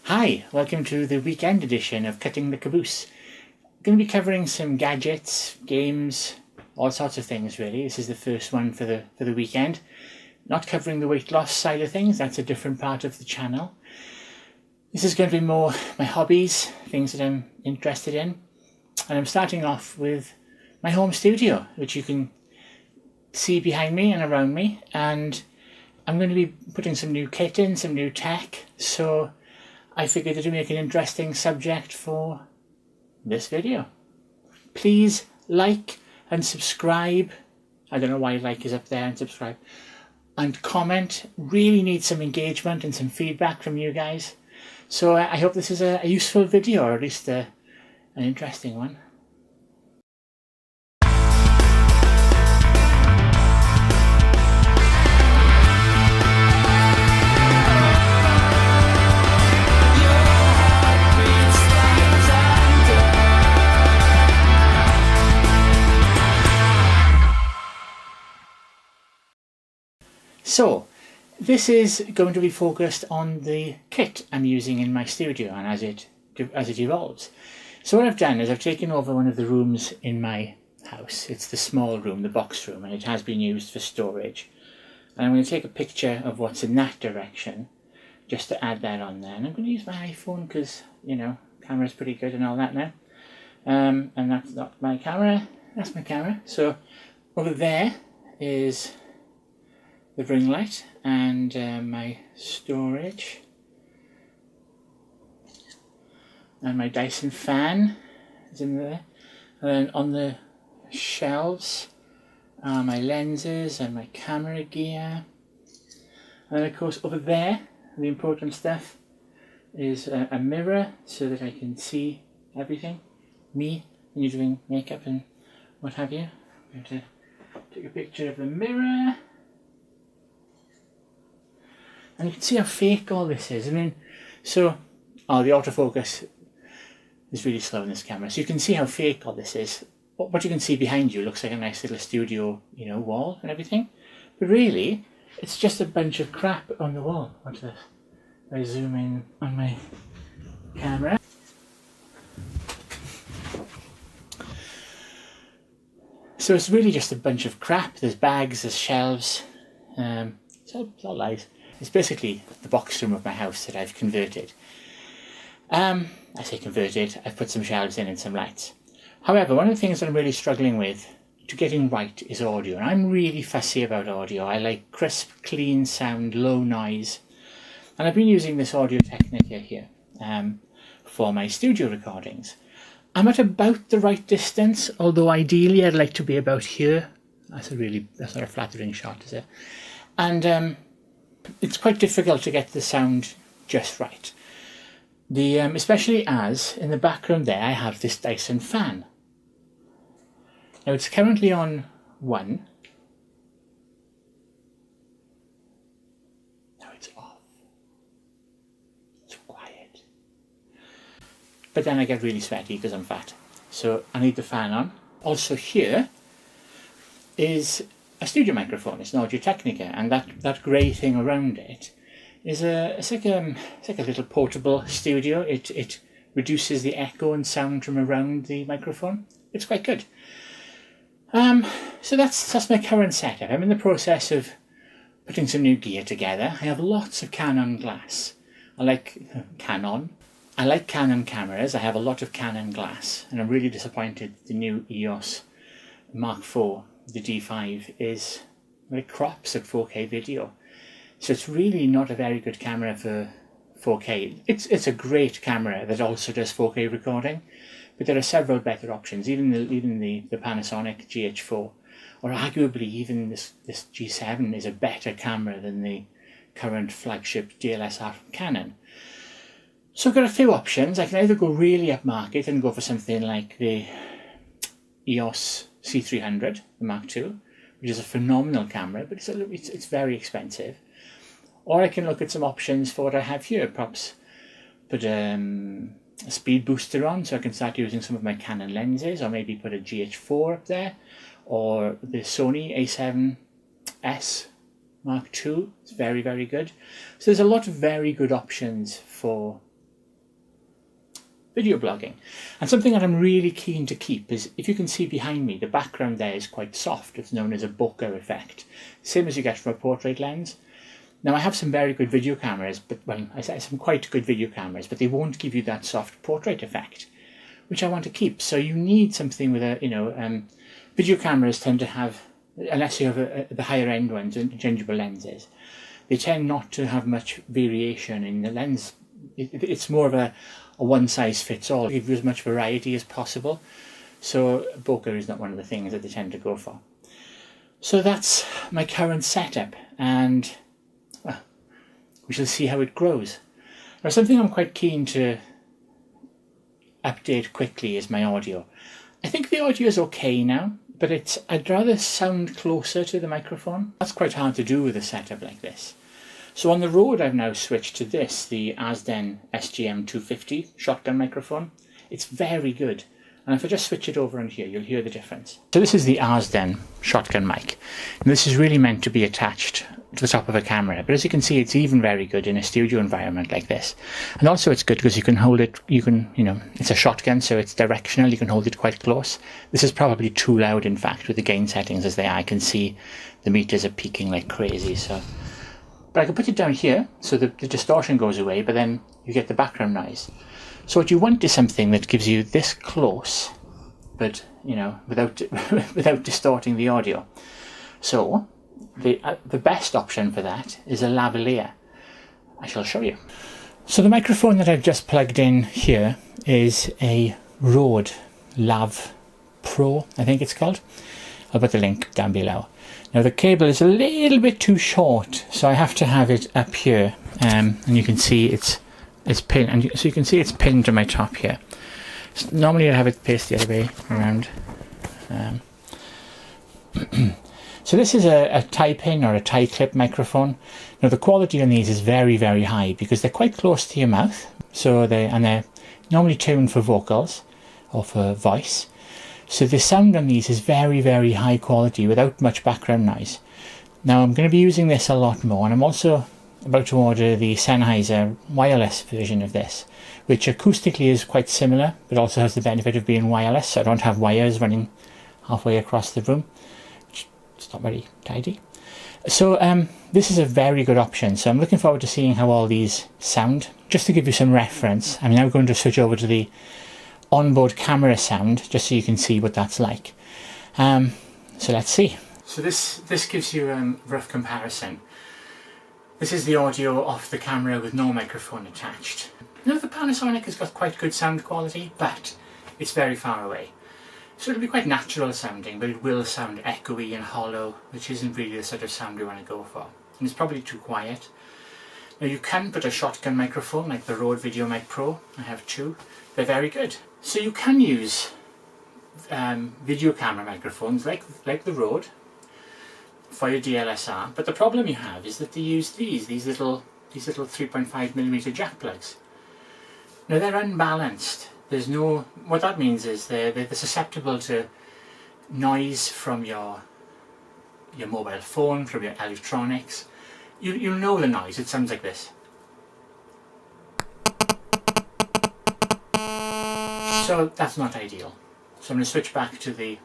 Hi, welcome to the weekend edition of Cutting the Caboose. I'm going to be covering some gadgets, games, all sorts of things really. This is the first one for the weekend. Not covering the weight loss side of things, that's a different part of the channel. This is going to be more my hobbies, things that I'm interested in. And I'm starting off with my home studio, which you can see behind me and around me. And I'm going to be putting some new kit in, some new tech. So I figured it would make an interesting subject for this video. Please like and subscribe. I don't know why like is up there and subscribe. And comment. Really need some engagement and some feedback from you guys. So I hope this is a useful video, or at least an interesting one. So, this is going to be focused on the kit I'm using in my studio and as it evolves. So what I've done is I've taken over one of the rooms in my house. It's the small room, the box room, and it has been used for storage. And I'm going to take a picture of what's in that direction, just to add that on there. And I'm going to use my iPhone because, you know, camera's pretty good and all that now. And that's not my camera, that's my camera. So over there is the ring light and my storage and my Dyson fan is in there, and then on the shelves are my lenses and my camera gear, and then of course over there the important stuff is a mirror so that I can see everything, me when you're doing makeup and what have you. I'm going to take a picture of the mirror. And you can see how fake all this is. I mean, so, the autofocus is really slow in this camera. So you can see how fake all this is. What you can see behind you looks like a nice little studio, you know, wall and everything. But really, it's just a bunch of crap on the wall. Watch this. If I zoom in on my camera. So it's really just a bunch of crap. There's bags, there's shelves. So it's all lies. It's basically the box room of my house that I've converted. I say converted, I've put some shelves in and some lights. However, one of the things that I'm really struggling with to getting right is audio. And I'm really fussy about audio. I like crisp, clean sound, low noise. And I've been using this Audio Technica here for my studio recordings. I'm at about the right distance, although ideally I'd like to be about here. That's not a flattering shot, is it? And it's quite difficult to get the sound just right. Especially as, in the background there, I have this Dyson fan. Now it's currently on 1. Now it's off. It's quiet. But then I get really sweaty because I'm fat. So I need the fan on. Also here is a studio microphone. It's an Audio Technica, and that grey thing around it is it's like a little portable studio. It reduces the echo and sound from around the microphone. It's quite good. So that's my current setup. I'm in the process of putting some new gear together. I have lots of Canon glass. I like Canon cameras. I have a lot of Canon glass, and I'm really disappointed the new EOS Mark IV, the D5, it crops at 4K video. So it's really not a very good camera for 4K. It's a great camera that also does 4K recording, but there are several better options. Even the Panasonic GH4, or arguably even this G7 is a better camera than the current flagship DSLR from Canon. So I've got a few options. I can either go really upmarket and go for something like the EOS C300, the Mark II, which is a phenomenal camera, but it's very expensive. Or I can look at some options for what I have here. Perhaps put a speed booster on so I can start using some of my Canon lenses, or maybe put a GH4 up there, or the Sony A7S Mark II. It's very, very good. So there's a lot of very good options for video blogging. And something that I'm really keen to keep is, if you can see behind me, the background there is quite soft. It's known as a bokeh effect, same as you get from a portrait lens. Now I have some very good video cameras, but well, I say some quite good video cameras, but they won't give you that soft portrait effect, which I want to keep. So you need something with a, video cameras tend to have, unless you have the higher end ones, interchangeable lenses, they tend not to have much variation in the lens. It's more of a one size fits all. Give you as much variety as possible. So bokeh is not one of the things that they tend to go for. So that's my current setup, and well, we shall see how it grows. Now, something I'm quite keen to update quickly is my audio. I think the audio is okay now, but I'd rather sound closer to the microphone. That's quite hard to do with a setup like this. So on the road I've now switched to this, the Azden SGM-250 Shotgun microphone. It's very good. And if I just switch it over on here, you'll hear the difference. So this is the Azden Shotgun mic. And this is really meant to be attached to the top of a camera. But as you can see, it's even very good in a studio environment like this. And also it's good because you can hold it, it's a shotgun, so it's directional. You can hold it quite close. This is probably too loud, in fact, with the gain settings as they are. I can see the meters are peaking like crazy. But I can put it down here so the distortion goes away, but then you get the background noise. So what you want is something that gives you this close, but without distorting the audio. So the best option for that is a lavalier. I shall show you. So the microphone that I've just plugged in here is a Rode Lav Pro, I think it's called. I'll put the link down below. Now the cable is a little bit too short, so I have to have it up here, and you can see it's pinned, and so you can see it's pinned to my top here. So normally I have it faced the other way around. So this is a tie pin or a tie clip microphone. Now the quality on these is very, very high because they're quite close to your mouth. So they're normally tuned for vocals or for voice. So the sound on these is very, very high quality without much background noise. Now I'm going to be using this a lot more, and I'm also about to order the Sennheiser wireless version of this, which acoustically is quite similar, but also has the benefit of being wireless, so I don't have wires running halfway across the room, which is not very tidy. So this is a very good option, so I'm looking forward to seeing how all these sound. Just to give you some reference, I'm now going to switch over to the onboard camera sound, just so you can see what that's like. So let's see. So this gives you a rough comparison. This is the audio off the camera with no microphone attached. Now the Panasonic has got quite good sound quality, but it's very far away. So it'll be quite natural sounding, but it will sound echoey and hollow, which isn't really the sort of sound we want to go for. And it's probably too quiet. Now you can put a shotgun microphone like the Rode VideoMic Pro. I have two. They're very good. So you can use video camera microphones like the Rode for your DLSR, but the problem you have is that they use these little 3.5mm jack plugs. Now they're unbalanced. There's no, what that means is they're susceptible to noise from your mobile phone, from your electronics. You'll know the noise. It sounds like this. So that's not ideal. So I'm going to switch back to the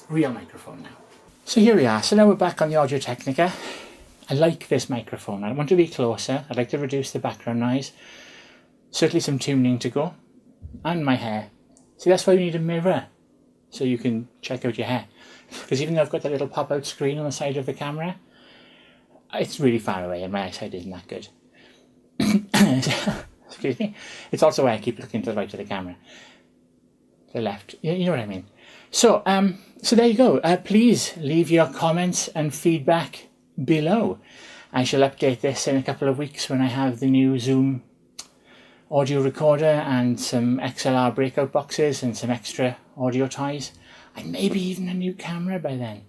real microphone now. So here we are. So now we're back on the Audio Technica. I like this microphone. I want to be closer. I'd like to reduce the background noise. Certainly some tuning to go. And my hair. See, that's why you need a mirror, so you can check out your hair. Because even though I've got that little pop-out screen on the side of the camera, it's really far away and my eyesight isn't that good. Excuse me. It's also why I keep looking to the right of the camera. The left. You know what I mean. So, so there you go. Please leave your comments and feedback below. I shall update this in a couple of weeks when I have the new Zoom audio recorder and some XLR breakout boxes and some extra audio ties, and maybe even a new camera by then.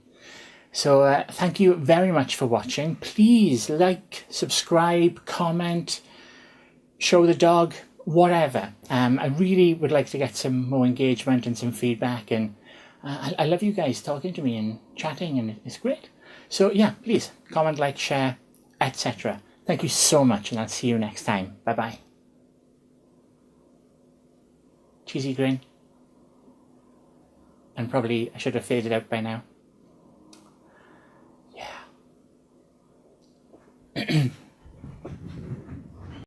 So thank you very much for watching. Please like, subscribe, comment, show the dog, whatever. I really would like to get some more engagement and some feedback, and I love you guys talking to me and chatting, and it's great. So yeah, please comment, like, share, etc. Thank you so much, and I'll see you next time. Bye bye. cheesy grin. And probably I should have faded out by now. Yeah.